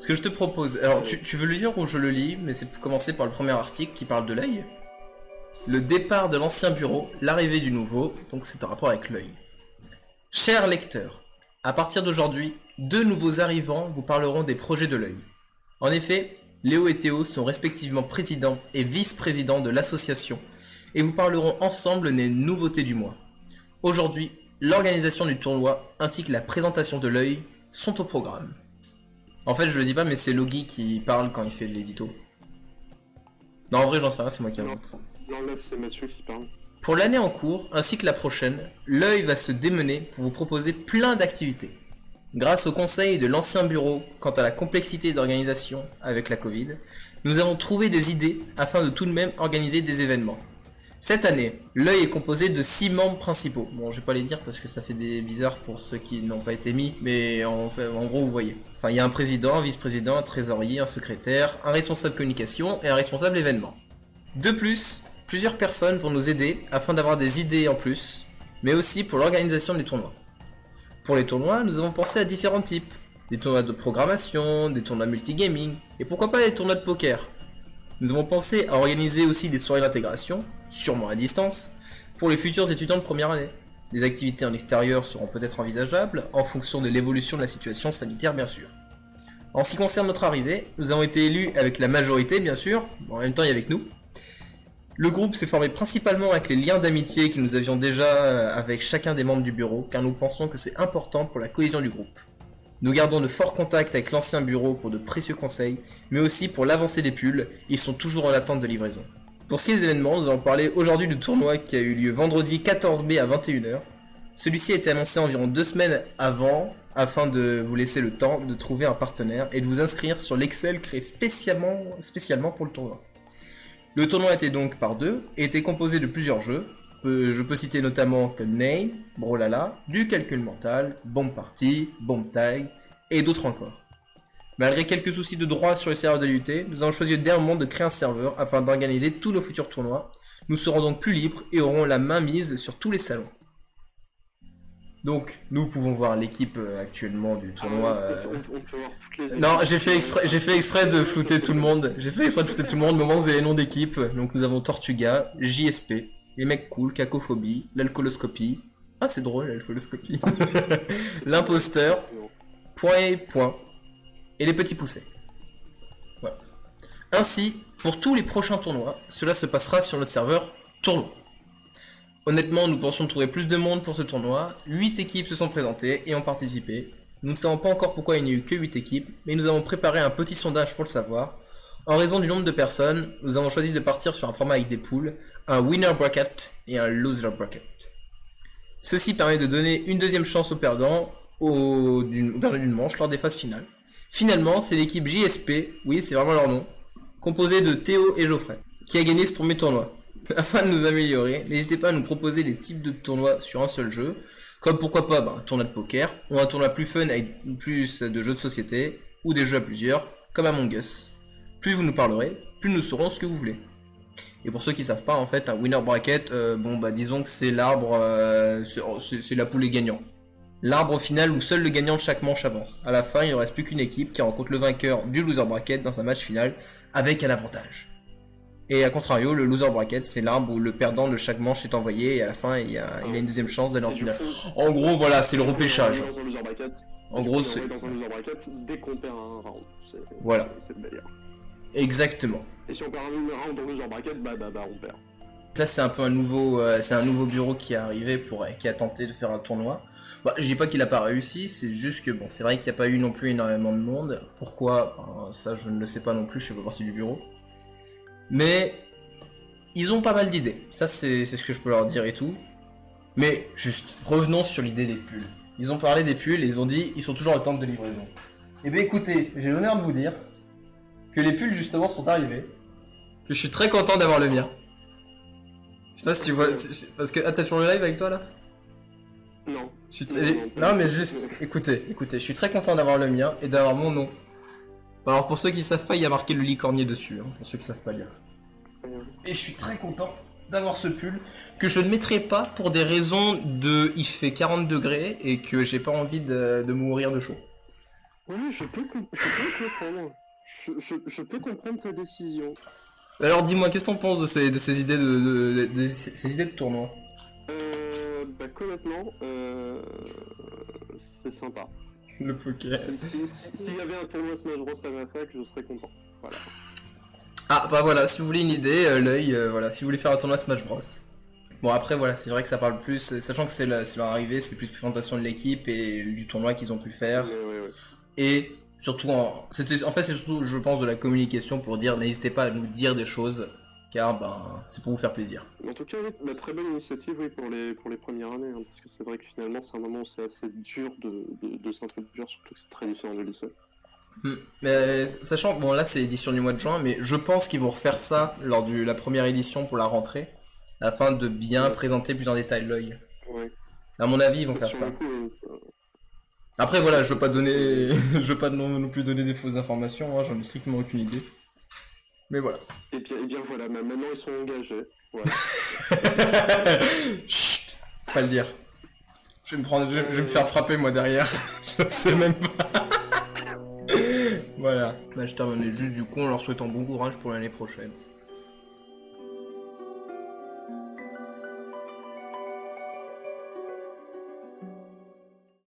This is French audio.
Ce que je te propose, alors tu veux le lire ou je le lis, mais c'est pour commencer par le premier article qui parle de l'œil. Le départ de l'ancien bureau, l'arrivée du nouveau, donc c'est en rapport avec l'œil. Chers lecteurs, à partir d'aujourd'hui, deux nouveaux arrivants vous parleront des projets de l'œil. En effet, Léo et Théo sont respectivement présidents et vice-présidents de l'association et vous parleront ensemble des nouveautés du mois. Aujourd'hui, l'organisation du tournoi ainsi que la présentation de l'œil sont au programme. En fait, je le dis pas, mais c'est Logi qui parle quand il fait l'édito. Non, en vrai, j'en sais rien, c'est moi qui invente. Non, là, c'est Mathieu qui parle. Pour l'année en cours, ainsi que la prochaine, l'œil va se démener pour vous proposer plein d'activités. Grâce au conseil de l'ancien bureau quant à la complexité d'organisation avec la Covid, nous avons trouvé des idées afin de tout de même organiser des événements. Cette année, l'œil est composé de 6 membres principaux. Bon, je vais pas les dire parce que ça fait des bizarres pour ceux qui n'ont pas été mis, mais en gros, vous voyez. Enfin, il y a un président, un vice-président, un trésorier, un secrétaire, un responsable communication et un responsable événement. De plus, plusieurs personnes vont nous aider afin d'avoir des idées en plus, mais aussi pour l'organisation des tournois. Pour les tournois, nous avons pensé à différents types. Des tournois de programmation, des tournois multigaming, et pourquoi pas des tournois de poker. Nous avons pensé à organiser aussi des soirées d'intégration, sûrement à distance, pour les futurs étudiants de première année. Des activités en extérieur seront peut-être envisageables, en fonction de l'évolution de la situation sanitaire bien sûr. En ce qui concerne notre arrivée, nous avons été élus avec la majorité bien sûr, en même temps il y a avec nous. Le groupe s'est formé principalement avec les liens d'amitié que nous avions déjà avec chacun des membres du bureau, car nous pensons que c'est important pour la cohésion du groupe. Nous gardons de forts contacts avec l'ancien bureau pour de précieux conseils, mais aussi pour l'avancée des pulls, ils sont toujours en attente de livraison. Pour ce qui est des événements, nous allons parler aujourd'hui du tournoi qui a eu lieu vendredi 14 mai à 21h. Celui-ci a été annoncé environ 2 semaines avant, afin de vous laisser le temps de trouver un partenaire et de vous inscrire sur l'Excel créé spécialement pour le tournoi. Le tournoi était donc par deux et était composé de plusieurs jeux. Je peux citer notamment Codename, Brawlhalla, du calcul mental, Bomb Party, Bomb Tag et d'autres encore. Malgré quelques soucis de droit sur les serveurs de l'UT, nous avons choisi au dernier moment de créer un serveur afin d'organiser tous nos futurs tournois. Nous serons donc plus libres et aurons la main mise sur tous les salons. Donc, nous pouvons voir l'équipe actuellement du tournoi. On peut voir toutes les équipes. Non, j'ai fait exprès de flouter tout le monde. J'ai fait exprès de flouter tout le monde. Au moment où vous avez les noms d'équipe, donc nous avons Tortuga, JSP, les mecs cool, Cacophobie, l'alcooloscopie. Ah, c'est drôle l'alcooloscopie. L'imposteur, point et les petits poussets. Voilà. Ainsi, pour tous les prochains tournois, cela se passera sur notre serveur tournoi. Honnêtement, nous pensions trouver plus de monde pour ce tournoi. 8 équipes se sont présentées et ont participé. Nous ne savons pas encore pourquoi il n'y a eu que 8 équipes, mais nous avons préparé un petit sondage pour le savoir. En raison du nombre de personnes, nous avons choisi de partir sur un format avec des poules, un winner bracket et un loser bracket. Ceci permet de donner une deuxième chance aux perdants d'une manche lors des phases finales. Finalement, c'est l'équipe JSP, oui c'est vraiment leur nom, composée de Théo et Geoffrey, qui a gagné ce premier tournoi. Afin de nous améliorer, n'hésitez pas à nous proposer des types de tournois sur un seul jeu, comme pourquoi pas un tournoi de poker, ou un tournoi plus fun avec plus de jeux de société, ou des jeux à plusieurs, comme Among Us. Plus vous nous parlerez, plus nous saurons ce que vous voulez. Et pour ceux qui savent pas, en fait, un winner bracket, disons que c'est l'arbre, c'est la poule des gagnants. L'arbre final où seul le gagnant de chaque manche avance. À la fin, il ne reste plus qu'une équipe qui rencontre le vainqueur du loser bracket dans un match final, avec un avantage. Et à contrario, le loser bracket, c'est l'arbre où le perdant de chaque manche est envoyé et à la fin, il a une deuxième chance d'aller en finale. En gros, voilà, c'est le repêchage. En gros, c'est... dans un loser bracket dès qu'on perd un round. Voilà. C'est le délire. Exactement. Et si on perd un round dans le loser bracket, on perd. Là, c'est un peu un nouveau bureau qui est arrivé qui a tenté de faire un tournoi. Je dis pas qu'il a pas réussi, c'est juste que c'est vrai qu'il n'y a pas eu non plus énormément de monde. Pourquoi? Ça, je ne le sais pas non plus, je fais pas partie du bureau. Mais ils ont pas mal d'idées, ça c'est ce que je peux leur dire et tout. Mais juste, revenons sur l'idée des pulls. Ils ont parlé des pulls et ils ont dit ils sont toujours en attente de livraison. Et bien écoutez, j'ai l'honneur de vous dire que les pulls justement sont arrivés, que je suis très content d'avoir le mien. Je sais pas si tu vois, parce que t'as toujours le live avec toi là? Non. Non mais juste, écoutez, je suis très content d'avoir le mien et d'avoir mon nom. Alors pour ceux qui ne savent pas, il y a marqué le licornier dessus, pour ceux qui ne savent pas lire. Et je suis très content d'avoir ce pull, que je ne mettrai pas pour des raisons de il fait 40 degrés et que j'ai pas envie de mourir de chaud. Oui, je peux comprendre. Je peux comprendre ta décision. Alors dis-moi, qu'est-ce que t'en penses de ces idées ces idées de tournoi? Bah, honnêtement, c'est sympa. Le poker. S'il y avait un tournoi Smash Bros à ma fac, je serais content. Voilà. Ah bah voilà, si vous voulez une idée, l'œil, voilà, si vous voulez faire un tournoi Smash Bros. Bon après voilà, c'est vrai que ça parle plus, sachant que c'est leur arrivée, c'est plus présentation de l'équipe et du tournoi qu'ils ont pu faire. Mais ouais, ouais. Et surtout, en fait c'est surtout je pense de la communication pour dire n'hésitez pas à nous dire des choses, car ben c'est pour vous faire plaisir. En tout cas, oui, bah, très bonne initiative oui, pour les premières années, hein, parce que c'est vrai que finalement, c'est un moment où c'est assez dur de s'introduire, surtout que c'est très différent du lycée. Mais sachant, bon là c'est l'édition du mois de juin, mais je pense qu'ils vont refaire ça lors de la première édition pour la rentrée, afin de bien Ouais. présenter plus en détail l'œil. Ouais. À mon avis, ils vont faire Sur ça. le coup, Après voilà, je veux pas donner, je veux pas non plus donner des fausses informations, hein, j'en ai strictement aucune idée. Mais voilà. et bien voilà, maintenant ils sont engagés. Voilà. Chut, faut pas le dire. Je vais me faire frapper moi derrière. Je sais même pas. Voilà. Bah je termine juste du coup en leur souhaitant bon courage pour l'année prochaine.